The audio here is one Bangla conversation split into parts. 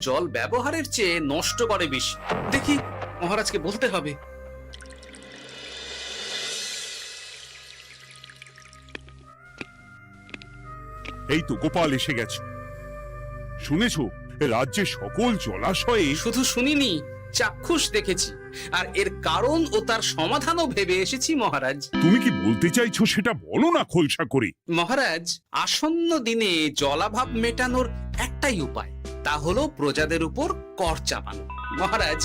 জল ব্যবহারের চেয়ে নষ্ট করে বেশি। দেখি মহারাজকে বলতে হবে। এই তো গোপাল এসে গেছে। শুনেছো, রাজ্যে সকল জলাশয়ে শুধু শুনিনি, চাক্ষুষ দেখেছি, আর এর কারণ ও তার সমাধানও ভেবে এসেছি মহারাজ। তুমি কি বলতে চাইছো সেটা বলো না খোলসা করে। মহারাজ, আসন্ন দিনে জলাভাব মেটানোর একটাই উপায়, তা হলো প্রজাদের উপর কর চাপানো। মহারাজ,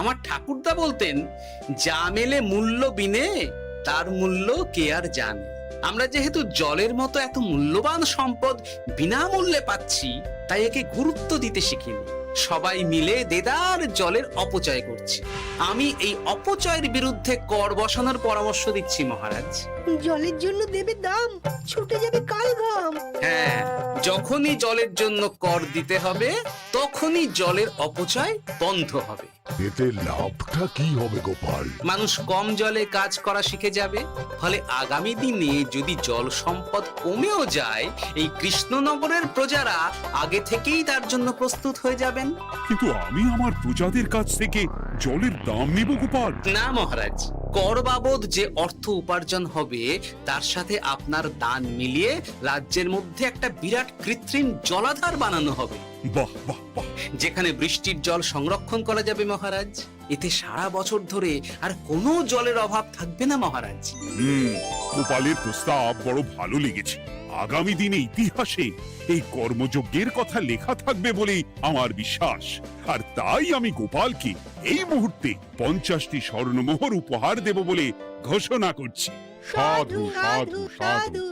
আমার ঠাকুরদা বলতেন, যা মেলে মূল্য বিনে তার মূল্য কে আর জানে। আমরা যেহেতু জলের মতো এত মূল্যবান সম্পদ বিনামূল্যে পাচ্ছি, তাই একে গুরুত্ব দিতে শিখিনি। সবাই মিলে দেদার জলের অপচয় করছি। আমি এই অপচয়ের বিরুদ্ধে কর বসানোর পরামর্শ দিচ্ছি মহারাজ। জলের জন্য দেবে দাম, ছুটে যাবে কাল ঘাম। হ্যাঁ, যখনই জলের জন্য কর দিতে হবে, তখনই জলের অপচয় বন্ধ হবে। এতে লাভটা কি হবে গোপাল? মানুষ কম জলে কাজ করা শিখে যাবে। ফলে আগামী দিনে যদি জল সম্পদ কমেও যায়, এই কৃষ্ণনগরের প্রজারা আগে থেকেই তার জন্য প্রস্তুত হয়ে যাবেন। কিন্তু আমি আমার প্রজাদের কাছ থেকে জলের দাম নেব গোপাল? না মহারাজ, কর বাবদ যে অর্থ উপার্জন হবে, তার সাথে আপনার দান মিলিয়ে রাজ্যের মধ্যে একটা বিরাট কৃত্রিম জলাধার বানানো হবে, বাহ বাহ বাহ! যেখানে বৃষ্টির জল সংরক্ষণ করা যাবে মহারাজ। এতে সারা বছর ধরে আর কোনো জলের অভাব থাকবে না মহারাজ। গোপালের প্রস্তাব বড় ভালো লেগেছে। আগামী দিনে ইতিহাসে এই কর্মযজ্ঞের কথা লেখা থাকবে বলেই আমার বিশ্বাস। আর তাই আমি গোপালকে এই মুহূর্তে 50টি স্বর্ণমোহর উপহার দেব বলে ঘোষণা করছি। সাধু সাধু সাধু।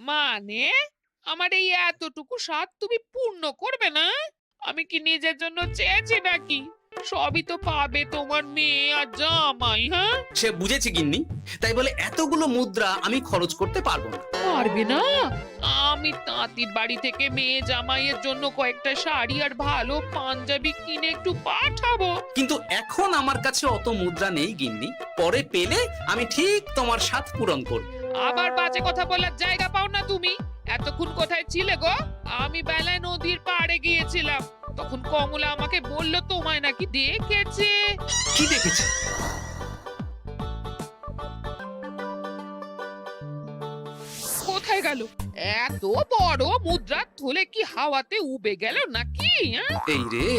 মানে আমার এই এতটুকু স্বাদ তুমি পূর্ণ করবে না? আমি কি নিজের জন্য চেয়েছি নাকি? সবই তো পাবে তোমার মেয়ে আর জামাই। হ্যাঁ, সে বুঝেছি গিন্নি, তাই বলে এতগুলো মুদ্রা আমি খরচ করতে পারবো না। পারবে না? আমি তাঁতির বাড়ি থেকে মেয়ে জামাইয়ের জন্য কয়েকটা শাড়ি আর ভালো পাঞ্জাবি কিনে একটু পাঠাবো। কিন্তু এখন আমার কাছে অত মুদ্রা নেই গিন্নি, পরে পেলে আমি ঠিক তোমার স্বাদ পূরণ করব। আবার বাজে কথা বলার জায়গা পাও না তুমি। এতক্ষণ কোথায় ছিলে গো? আমি বেলায় নদীর পাড়ে গিয়েছিলাম, তখন কমলা আমাকে বললো তোমায় নাকি দেখেছে। কি দেখেছি? কোথায় গেল? এত বড় মুদ্রা থলে কি হাওয়াতে উবে গেল নাকি? এই রে,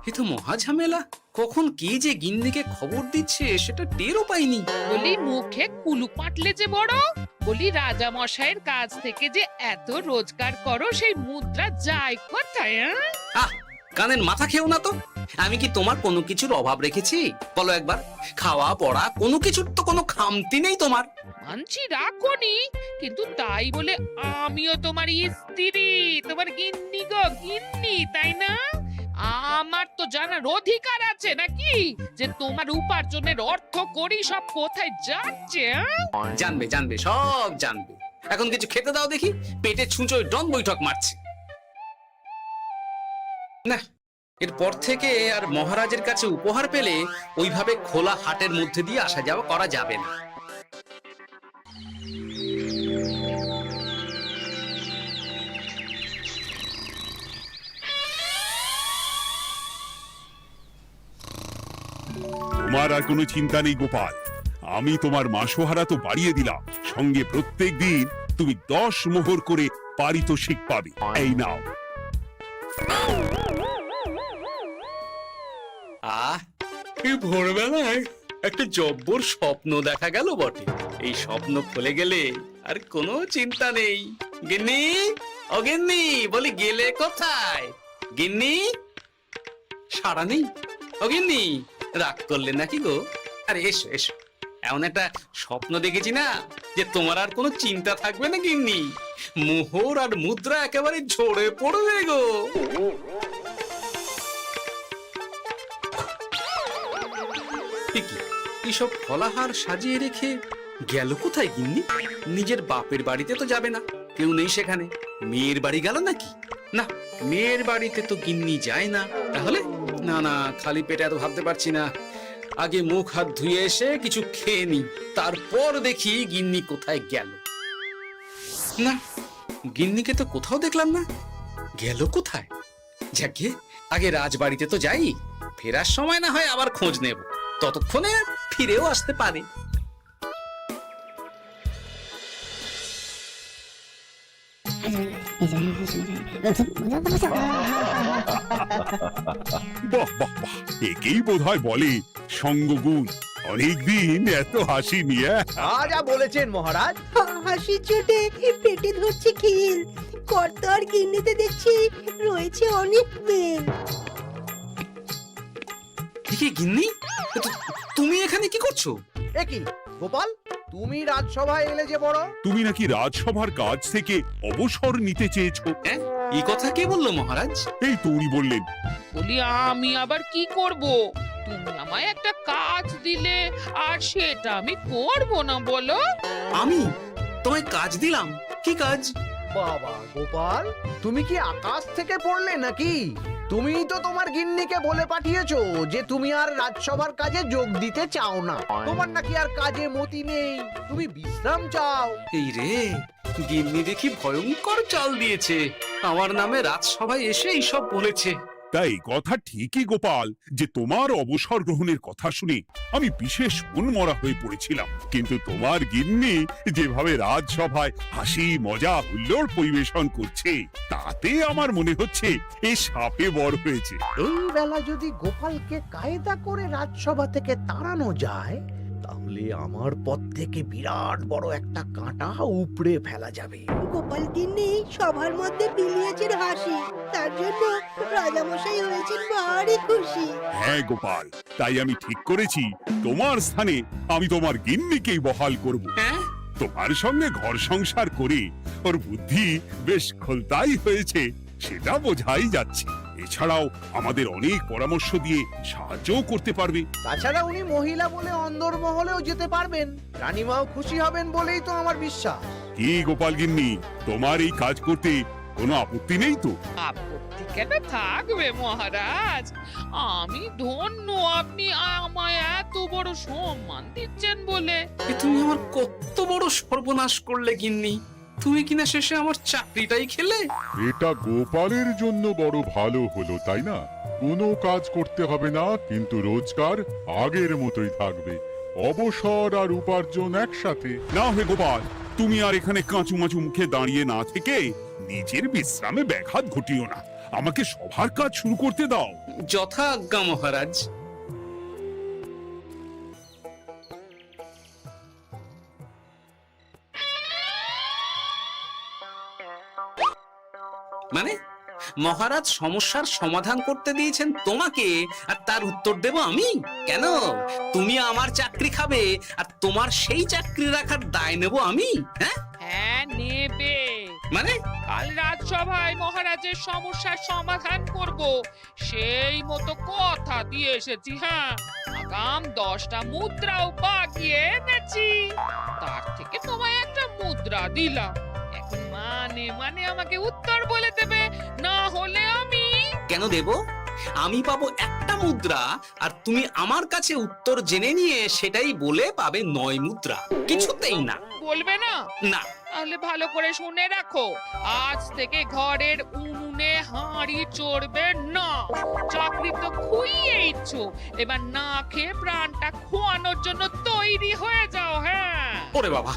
এ তো মহা ঝামেলা। কখন কে যে গিন্নিকে খবর দিচ্ছে সেটা টেরও পাইনি। বলি মুখে কুলু পাটলে যে বড়। বলি রাজা মশাইয়ের কাছ থেকে যে এত রোজগার করো, সেই মুদ্রা যায় কোথায়? আহ, কানের মাথা খেও না তো। আমি কি তোমার কোনো কিছুর অভাব রেখেছি? বলো একবার। খাওয়া পড়া কোনো কিছুর তো কোনো খামতি নেই তোমার। মানছি রাখোনি, কিন্তু তাই বলে আমিও তোমার স্ত্রী, তোমার গিন্নি গো গিন্নি, তাই না? আমার তো জানার অধিকার আছে নাকি যে তোমার উপার্জনের অর্থ করি সব কোথায় যাচ্ছে? জানবে জানবে, সব জানবে। এখন কিছু খেতে দাও দেখি, পেটে ছুঁচোয় ডন বৈঠক মারছে। না, এরপর থেকে আর মহারাজের কাছে উপহার পেলে ওইভাবে খোলা হাটের মধ্যে দিয়ে আসা যাওয়া করা যাবে না। তোমার আর কোনো চিন্তা নেই গোপাল। আমি তোমার মাসোহারা তো বাড়িয়ে দিলাম, সঙ্গে প্রত্যেক দিন তুমি 10 মোহর করে পারিতোষিক পাবে। এই নাও। আহ, এই ভোরবেলায় একটা জব্বর স্বপ্ন দেখা গেল বটে। এই স্বপ্ন খুলে গেলে আর কোনো চিন্তা নেই। গিন্নি, ও গিন্নি, বলি গেলে কোথায়? গিন্নি, সাড়া নেই। ও গিন্নি, রাগ করলে নাকি গো? আরে এসো এসো, এমন একটা স্বপ্ন দেখেছি না যে তোমার আর কোনো চিন্তা থাকবে না গিন্নি। মোহর আর মুদ্রা একেবারে ঝরে পড়বে গো। এ কি, এইসব ফলাহার সাজিয়ে রেখে গেল কোথায় গিন্নি? নিজের বাপের বাড়িতে তো যাবে না, কেউ নেই সেখানে। মেয়ের বাড়ি গেল নাকি? না, মেয়ের বাড়িতে তো গিন্নি যায় না। তাহলে না না, খালি পেটে এত ভাবতে পারছি না। আগে মুখ হাত ধুয়ে এসে কিছু খেয়ে নি, তারপর দেখি গিন্নি কোথায় গেল। না, গিন্নিকে তো কোথাও দেখলাম না। গেল কোথায়? যাকে আগে রাজবাড়িতে তো যাই, ফেরার সময় না হয় আবার খোঁজ নেব, ততক্ষণে ফিরেও আসতে পারে। বাহ বাহ বাহ, একেই বোধহয় বলে সঙ্গগুণ। অনেকদিন এত হাসি নিয়ে। যা বলেছেন মহারাজ। হাসির চোটে পেটে ধরছে খিল। কর্তা আর গিন্নিতে দেখছি রয়েছে অনেক মেল। কি গিন্নি, তুমি এখানে কি করছো? এ কি গোপাল, তুমি রাজসভায় এলে যে বড়? তুমি নাকি রাজসভার কাজ থেকে অবসর নিতে চেয়েছো? হ্যাঁ, এই কথা কে বললো মহারাজ? এই তো উনি বললেন। বলি আমি আবার কি করব? তুমি আমায় একটা কাজ দিলে আর সেটা আমি করব না বলো? আমি তোমায় কাজ দিলাম? কি কাজ? বাবা গোপাল, তুমি কি আকাশ থেকে পড়লে নাকি? তুমিই তো তোমার গিন্নিকে বলে পাঠিয়েছো যে তুমি আর রাজসভার কাজে যোগ দিতে চাও না। তোমার নাকি আর কাজে মতি নেই, তুমি বিশ্রাম চাও। এই রে, গিন্নি দেখি ভয়ঙ্কর চাল দিয়েছে। আমার নামে রাজসভায় এসে এইসব বলেছে। তাই কথা ঠিকই গোপাল, যে তোমার অবসর গ্রহণের কথা শুনে আমি বিশেষ মনমরা হয়ে পড়েছিলাম। কিন্তু তোমার গিন্নি যেভাবে রাজসভায় হাসি মজা হুল্লোড় পরিবেশন করছে, তাতে আমার মনে হচ্ছে এ সাপে বড় হয়েছে। এই বেলা যদি গোপালকে কায়দা করে রাজসভা থেকে তাড়ানো যায়, তাহলে আমার পথ থেকে বিরাট বড় একটা কাঁটা উপড়ে ফেলা যাবে। গোপাল গিন্নি সবার মধ্যে বিলিয়েছেন হাসি, তার জন্য রাজামশাই হয়েছেন ভারী খুশি। হ্যাঁ গোপাল, তাই আমি ঠিক করেছি তোমার স্থানে আমি তোমার গিন্নিকেই বহাল করব। হ্যাঁ, তোমার সঙ্গে ঘর সংসার করে ওর বুদ্ধি বেশ খোলতাই হয়েছে, সেটা বোঝাই যাচ্ছে। এছাড়াও আমাদের অনেক পরামর্শ দিয়ে সাহায্যও করতে পারবে। তাছাড়া উনি মহিলা বলে অন্দরমহলেও যেতে পারবেন, রানীমাও খুশি হবেন বলেই তো আমার বিশ্বাস। কি গোপাল গিন্নি, তোমার এই কাজ করতে কোনো আপত্তি নেই তো? আপত্তি কেন থাকবে মহারাজ? আমি ধন্য আপনি আমায় এত বড় সম্মান দিচ্ছেন বলে। এ তুমি আমার কত বড় সর্বনাশ করলে গিন্নি। তুমি কিনা শেষে আমার চাকরিটাই খেলে। এটা গোপালের জন্য বড় ভালো হলো, তাই না? কোনো কাজ করতে হবে না, কিন্তু রোজগার আগের মতোই থাকবে। অবসর আর উপার্জন একসাথে। না হে গোপাল, তুমি আর এখানে কাঁচুমাচু মুখে দাঁড়িয়ে না থেকে নিজের বিশ্রামে ব্যাঘাত ঘটিও না। আমাকে সবার কাজ শুরু করতে দাও। যথা আজ্ঞা মহারাজ। মানে মহারাজ সমস্যার সমাধান করতে দিয়েছেন তোমাকে, আর তার উত্তর দেব আমি? কেন? তুমি আমার চাকরি খাবে আর তোমার সেই চাকরি রাখার দায় নেব আমি? হ্যাঁ হ্যাঁ, নেবে। মানে কাল রাজসভায় মহারাজের সমস্যার সমাধান করব, সেই মতো কথা দিয়ে এসেছি। হ্যাঁ, আগাম 10টা মুদ্রাও পাকিয়ে এনেছি। তার থেকে তোমায় একটা মুদ্রা দিলাম। এখন মানে মানে আমাকে উত্তর বলে দেবে, না হলে আমি কেন দেব? আমি পাবো একটা মুদ্রা, আর তুমি আমার কাছে উত্তর জেনে নিয়ে সেটাই বলে পাবে 9 মুদ্রা। কিছুতেই না। বলবে না? না। তাহলে ভালো করে শুনে রাখো, আজ থেকে ঘরের উনুনে হাঁড়ি চড়বে না। চাকরি তো খুইয়েইছ, এবার না খেয়ে প্রাণটা খোয়ানোর জন্য তৈরি হয়ে যাও। হ্যাঁ। ওরে বাবা,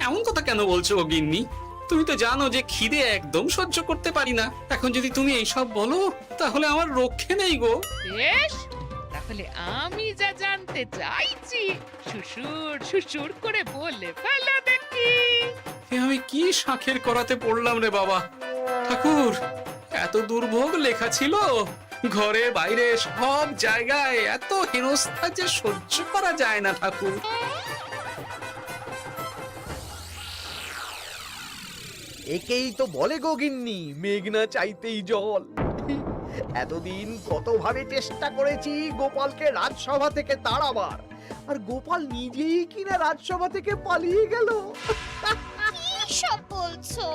এমন কথা কেন বলছো গো গিন্নি? তুমি তো জানো যে খিদে একদম সহ্য করতে পারি না। এখন যদি তুমি এইসব বলো, তাহলে আমার রক্ষে নেই গো। বেশ, তাহলে আমি যা জানতে চাইছি শ্বশুর শ্বশুর করে বলে ফেলো দেখি। এ আমি কি শাঁখের করাতে পড়লাম রে বাবা। ঠাকুর, এত দুর্ভোগ লেখা ছিল। ঘরে বাইরে সব জায়গায় এত হেনস্থা যে সহ্য করা যায় না ঠাকুর। একেই তো বলে গো গিন্নি, মেঘ না চাইতেই জল। এতদিন কতভাবে চেষ্টা করেছি গোপালকে রাজসভা থেকে তাড়াবার, আর গোপাল নিজেই কিনা রাজসভা থেকে পালিয়ে গেল। কি সব বলছো?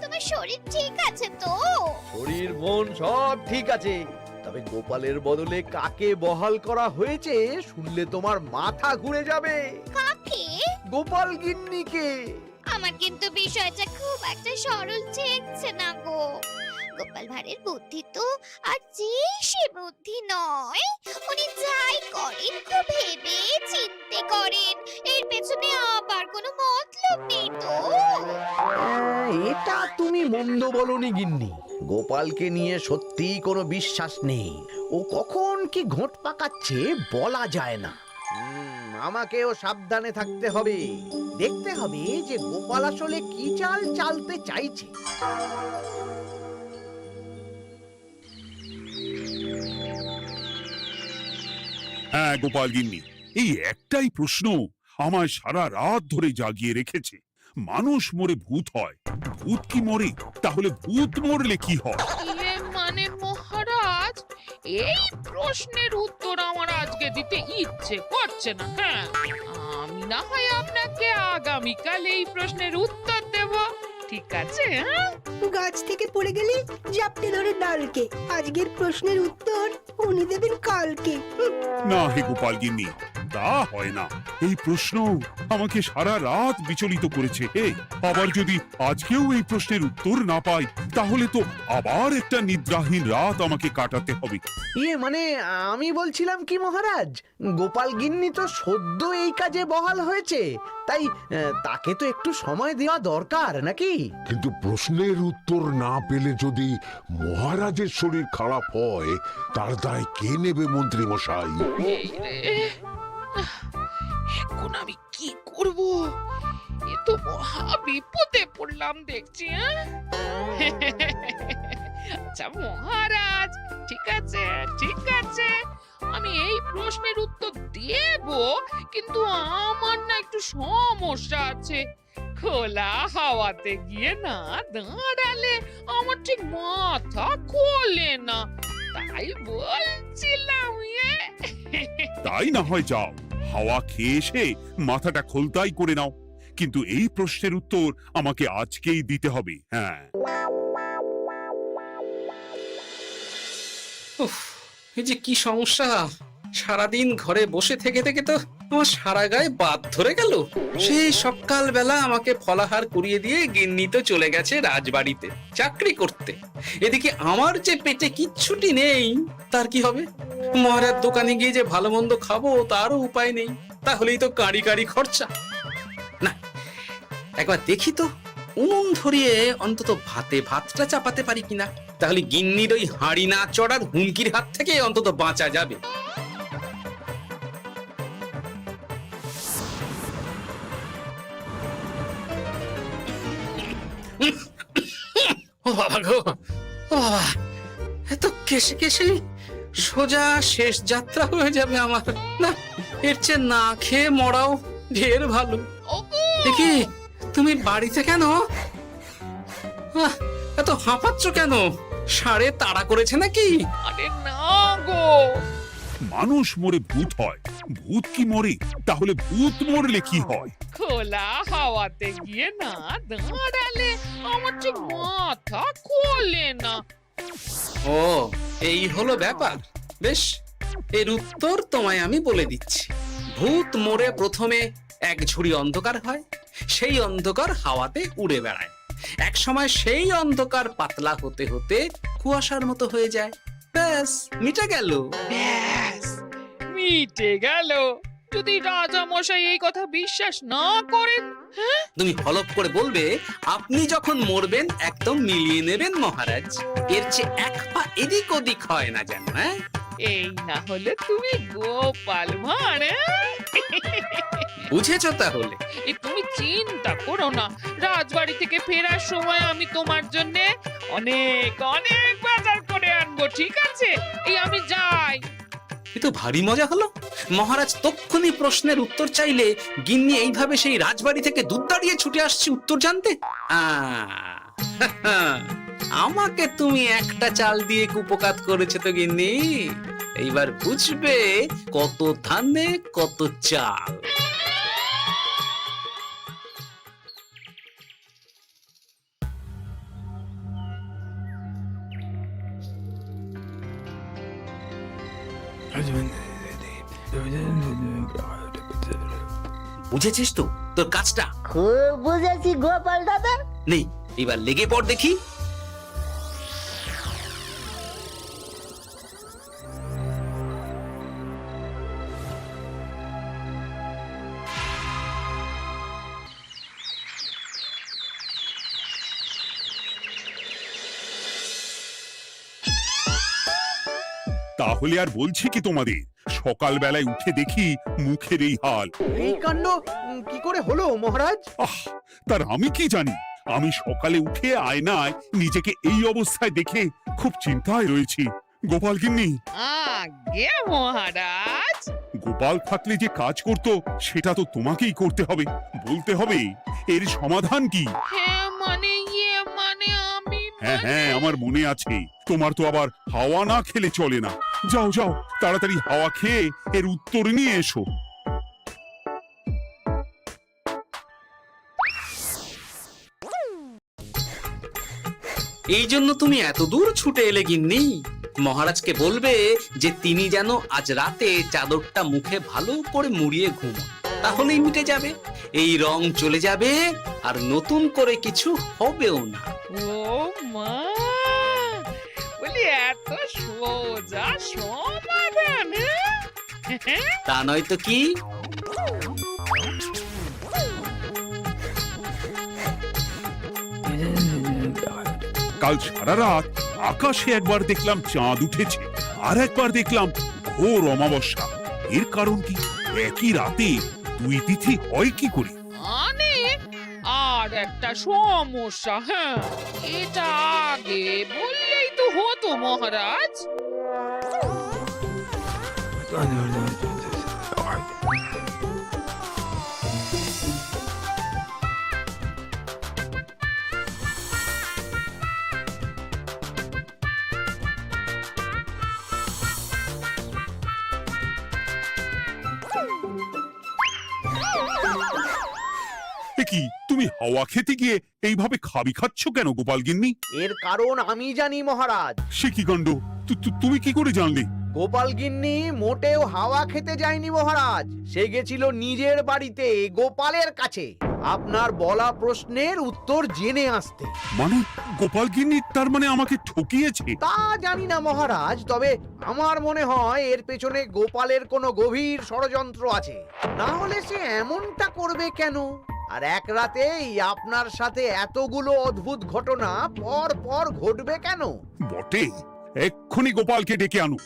তোমার শরীর ঠিক আছে তো? শরীর মন সব ঠিক আছে, তবে গোপালের বদলে কাকে বহাল করা হয়েছে শুনলে তোমার মাথা ঘুরে যাবে। কাকে? গোপাল গিন্নিকে। আমার কিন্তু বিষয়টা খুব একটা সরল ঠেকছে না গো। গোপাল ভাঁড়ের বুদ্ধি তো আর যে সে বুদ্ধি নয়। উনি যাই করেন খুব ভেবে চিন্তে করেন, এর পেছনে আবার কোনো মতলব নেই তো। এটা তুমি মন্দ বলনি গিন্নি, গোপালকে নিয়ে সত্যি কোনো বিশ্বাস নেই। ও কখন কি ঘোট পাকাচ্ছে বলা যায় না। আমাকেও সাবধানে থাকতে হবে, দেখতে হবে যে গোপাল আসলে কি চাল চালতে চাইছে। হ্যাঁ গোপাল গিন্নি, এই একটাই প্রশ্ন আমায় সারা রাত ধরে জাগিয়ে রেখেছে। মানুষ মরে ভূত হয়, ভূত কি মরে? তাহলে ভূত মরলে কি হয়? মানে মহারাজ, এই প্রশ্নের উত্তর আমার আজকে দিতে ইচ্ছে করছে না। হ্যাঁ, আমি না হয় আপনাকে আগামীকাল এই প্রশ্নের উত্তর দেব, ঠিক আছে? হ্যাঁ, গাছ থেকে পড়ে গেলে জাপটে ধরে ডালকে। আজকের প্রশ্নের উত্তর উনি দেবেন কালকে। না হে গোপাল গিন্নি, তা হয় না। এই প্রশ্ন আমাকে সারা রাত বিচলিত করেছে। আবার যদি আজকেও এই প্রশ্নের উত্তর না পাই, তাহলে তো আবার একটা নিদ্রাহীন রাত আমাকে কাটাতে হবে। মানে আমি বলছিলাম কি মহারাজ, গোপাল গিন্নি তো সদ্য এই কাজে বহাল হয়েছে, তাই তাকে তো একটু সময় দেওয়া দরকার নাকি? কিন্তু প্রশ্নের উত্তর না পেলে যদি মহারাজের শরীর খারাপ হয়, তার দায় কে নেবে মন্ত্রী মশাই? এই রে, এখন আমি কি করব? এ তো মহা বিপদে পড়লাম দেখছি। আচ্ছা মহারাজ, ঠিক আছে ঠিক আছে, আমি এই প্রশ্নের উত্তর দেব, কিন্তু আমার না একটু সমস্যা আছে। খোলা হাওয়াতে গিয়ে না দাঁড়ালে আমার ঠিক মাথা খোলে না, তাই বলছিলাম। তাই না হয় যাও, হাওয়া খেয়ে এসে মাথাটা খোলতাই করে নাও, কিন্তু এই প্রশ্নের উত্তর আমাকে আজকেই দিতে হবে। হ্যাঁ, উফ, এই যে কি সমস্যা! সারাদিন ঘরে বসে থেকে থেকে তো আমার সারা গায়ে বাদ ধরে গেল। সেই সকালবেলা আমাকে ফলাহার করিয়ে দিয়ে গিন্নি তো চলে গেছে রাজবাড়িতে চাকরি করতে। এদিকে আমার যে পেটে কিচ্ছুটি নেই, তার কি হবে? মহারাজ দোকানে গিয়ে যে ভালো মন্দ খাবো তারও উপায় নেই, তাহলেই তো কাঁড়ি কাঁড়ি খরচা। না, একবার দেখি তো উনুন ধরিয়ে অন্তত ভাতটা চাপাতে পারি কিনা, তাহলে গিন্নির ওই হাঁড়ি না চড়ার হুমকির হাত থেকে অন্তত বাঁচা যাবে। ও বাবা গো, ও বাবা, এত কেসে কেসে সোজা শেষ যাত্রা হয়ে যাবে আমার। না, এর চেয়ে না খেয়ে মরাও ঢের ভালো। দেখি তুমি বাড়িতে কেন? এত হাঁপাচ্ছ কেন? ষাঁড়ে তাড়া করেছে নাকি? আরে না গো, মানুষ মরে ভূত হয়, ভূত কি মরে? তাহলে ভূত মরলে কি হয়? খোলা হাওয়াতে গিয়ে না দাঁড়ালে আমার ঠিক মাথা খোলে না। ও, এই হলো ব্যাপার। বেশ, এর উত্তর তোমায় আমি বলে দিচ্ছি। ভূত মরে প্রথমে এক ঝুড়ি অন্ধকার হয়, সেই অন্ধকার হাওয়াতে উড়ে বেড়ায়। এক সময় সেই অন্ধকার পাতলা হতে হতে কুয়াশার মতো হয়ে যায়। ব্যাস, মিটে গেল। ব্যাস, মিটে গেল। যদি রাজা মশাই এই কথা বিশ্বাস না করেন, তুমি হলপ করে বলবে আপনি যখন মরবেন একদম মিলিয়ে নেবেন মহারাজ, এর চেয়ে এক পা এদিক ওদিক হয় না যেন। হ্যাঁ, এই না হলে তুমি গোপাল ভাঁড়। বুঝেছো তাহলে? এই তুমি চিন্তা করো না, রাজবাড়ি থেকে ফেরার সময় আমি তোমার জন্য অনেক অনেক বাজার করে আনবো, ঠিক আছে? এই আমি যাই। এ তো ভারী মজা হলো। মহারাজ তক্ষুনি প্রশ্নের উত্তর চাইলে গিন্নি এইভাবে সেই রাজবাড়ি থেকে দুধ দাঁড়িয়ে ছুটে আসছে উত্তর জানতে। আমাকে তুমি একটা চাল দিয়ে কুপকাত করেছে তো গিন্নি। এইবার বুঝবে কত ধানে কত চাল। বুঝেছিস তো তোর কাজটা? খুব বুঝেছি গোপাল দাদা। নেই, এবার লেগে পড় দেখি। তাহলে আর বলছি কি তোমাদের, সকালবেলায় উঠে দেখি মুখের এই হাল। এই কাণ্ড কি করে হলো মহারাজ? আহ, তার আমি কি জানি। আমি সকালে উঠে আয়নায় নিজেকে এই অবস্থায় দেখে খুব চিন্তায় রয়েছি। গোপাল গিন্নি, আগে মহারাজ, গোপাল থাকলে যে কাজ করতো সেটা তো তোমাকেই করতে হবে, বলতে হবে এর সমাধান কি। হ্যাঁ মানে আমি হ্যাঁ হ্যাঁ, আমার মনে আছে। তোমার তো আবার হাওয়া না খেলে চলে না। যাও যাও, তাড়াতাড়ি হাওয়া খেয়ে এর উত্তর নিয়ে এসো। এই জন্য তুমি এত দূর ছুটে এলে গিন্নি? মহারাজকে বলবে যে তিনি যেন আজ রাতে চাদরটা মুখে ভালো করে মুড়িয়ে ঘুমোন, তাহলেই মিটে যাবে। এই রং চলে যাবে আর নতুন করে কিছু হবেও না। ও মা, বলি এত সোজা সমাধান? হ্যাঁ? তা নয় তো কি? কাল সারা রাত আকাশে একবার দেখলাম চাঁদ উঠেছে, আর একবার দেখলাম ঘোর অমাবস্যা। এর কারণ কি? একই রাতে দুই তিথি হয় কি করে? মানে আর একটা সমস্যা। হ্যাঁ, এটা আগে বললেই তো হতো মহারাজ। এ কি, তুমি হাওয়া খেতে গিয়ে এইভাবে খাবি খাচ্ছ কেন গোপাল গিন্নি? এর কারণ আমি জানি মহারাজ। সে কি কাণ্ড! তুমি কি করে জানলে? গোপাল গিন্নি মোটেও হাওয়া খেতে যায়নি মহারাজ, সে গেছিল নিজের বাড়িতে গোপালের কাছে আপনার বলা প্রশ্নের উত্তর জেনে আসতে। মানে গোপাল গিন্নি তার মানে আমাকে ঠকিয়েছে? তা জানি না মহারাজ, তবে আমার মনে হয় এর পেছনে গোপালের কোনো গভীর ষড়যন্ত্র আছে, না হলে সে এমনটা করবে কেন? আর এক রাতেই আপনার সাথে এতগুলো অদ্ভুত ঘটনা পর পর ঘটবে কেন? বটে, এক্ষুনি গোপালকে ডেকে আনো।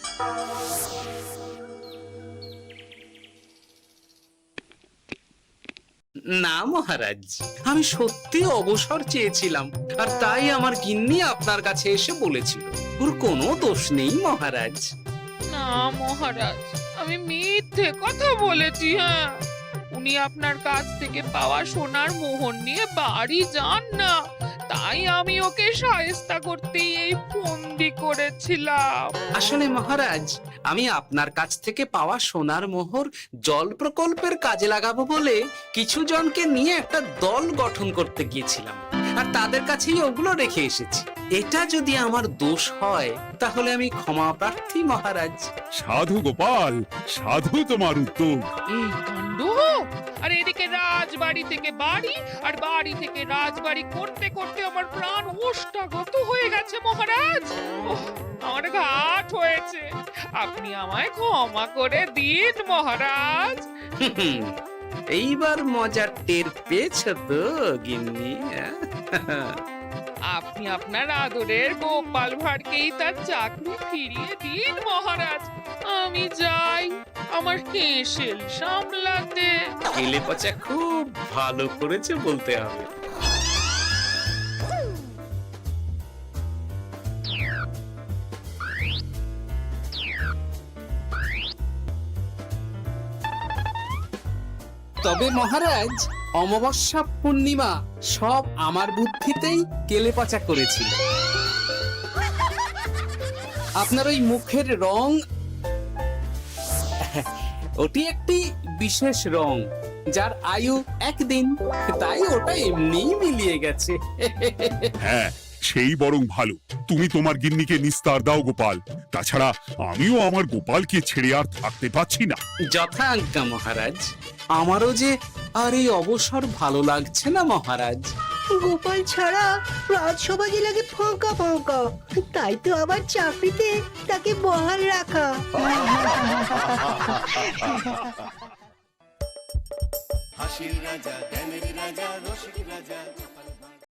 না মহারাজ, আমি সত্যি অবসর চেয়েছিলাম, আর তাই আমার গিন্নি আপনার কাছে এসে বলেছিল। ওর কোনো দোষ নেই মহারাজ। না মহারাজ, আমি মিথ্যে কথা বলেছি। হ্যাঁ, উনি আপনার কাছ থেকে পাওয়া সোনার মোহর নিয়ে বাড়ি যান না, তাই আমি ওকে শায়েস্তা করতেই এই ফন্দি করেছিলাম। আসলে মহারাজ, আমি আপনার কাছ থেকে পাওয়া সোনার মোহর জল প্রকল্পের কাজে লাগাবো বলে কিছু জনকে নিয়ে একটা দল গঠন করতে গিয়েছিলাম, আর তাদের কাছেই ওগুলো রেখে এসেছি। এটা যদি আমার দোষ হয় তাহলে আমি ক্ষমা প্রার্থী মহারাজ। সাধু গোপাল, সাধু তোমার উত্তর। এই কাণ্ড! আর এদিকে রাজবাড়ি থেকে বাড়ি, আর বাড়ি থেকে রাজবাড়ি করতে করতে আমার প্রাণ ওষ্ঠাগত হয়ে গেছে মহারাজ। ওহ, আমার ঘাট হয়েছে, আপনি আমায় ক্ষমা করে দিন মহারাজ। এইবার মজার টের পেয়েছ তো গিন্নি? আপনি আপনার আদরের গোপাল ভাঁড়কেই তার চাকরি ফিরিয়ে দিন মহারাজ। আমি যাই আমার হেসেল সামলাতে। কেলে পচা খুব ভালো করেছে বলতে হবে। তবে মহারাজ, অমাবস্যা পূর্ণিমা সব আমার বুদ্ধিতেই কেলেপচা করেছিল। আপনার ওই মুখের রং, ওটি একটি বিশেষ রং যার আয়ু একদিন, তাই ওটা এমনিই মিলিয়ে গেছে। হ্যাঁ, সেই বরং ভালো। তুমি তোমার গিন্নিকে নিস্তার দাও গোপাল। তাছাড়া আমিও আমার গোপালকে ছেড়ে আর থাকতে পারছি না। যথা আজ্ঞা মহারাজ। আমারও যে আর এই অবসর ভালো লাগছে না মহারাজ। গোপাল ছাড়া রাজসভা যে লাগে ফাঁকা ফাঁকা, তাই তো আবার চাকরিতে তাকে বহাল রাখা। হাসির রাজা, জ্ঞানের রাজা, রসিক রাজা।